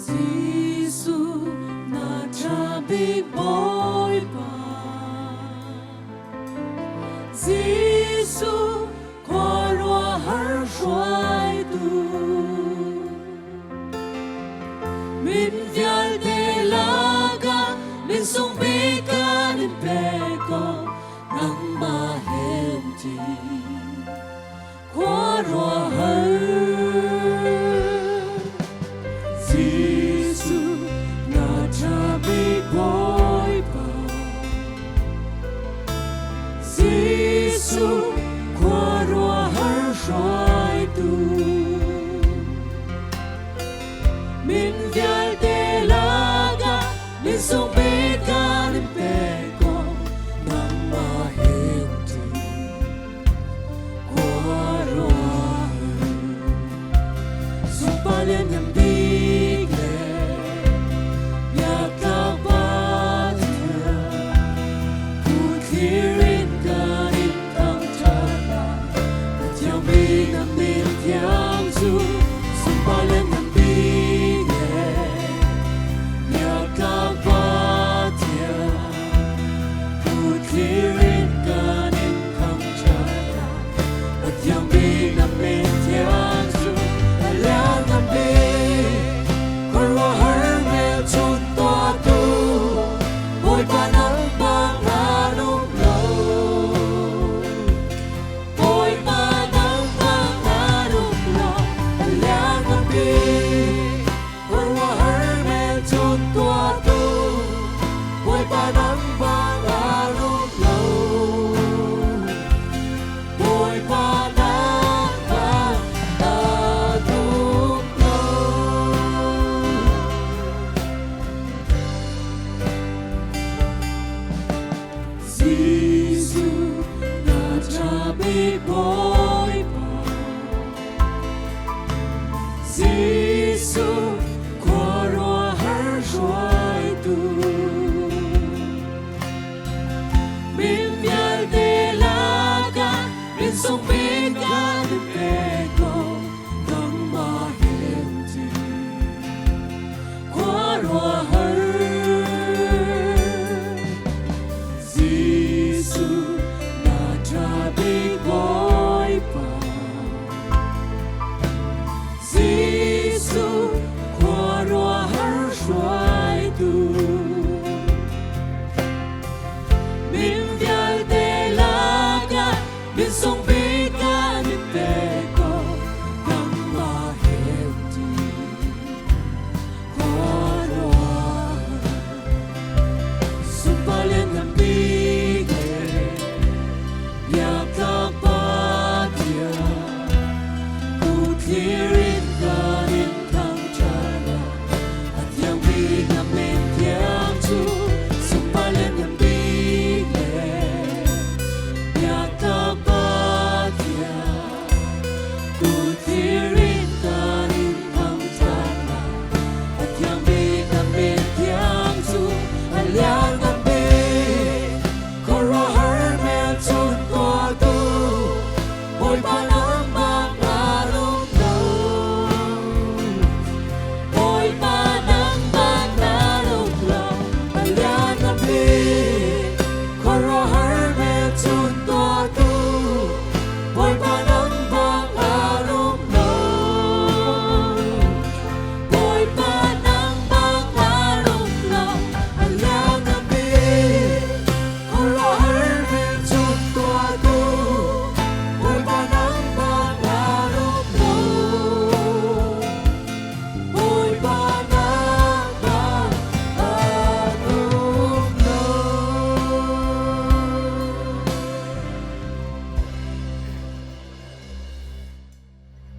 Giêsu na cha bị bội Giêsu qua loa har xoay tu min vial de laga min sung bi ka nin pe ko nang ma hem ti qua loa har Giêsu na cha bị bội Giêsu qua loa har xoay tu min vial de laga min sung bi ka nin pe ko nang ma hem ti qua loa sung pa len ngam bi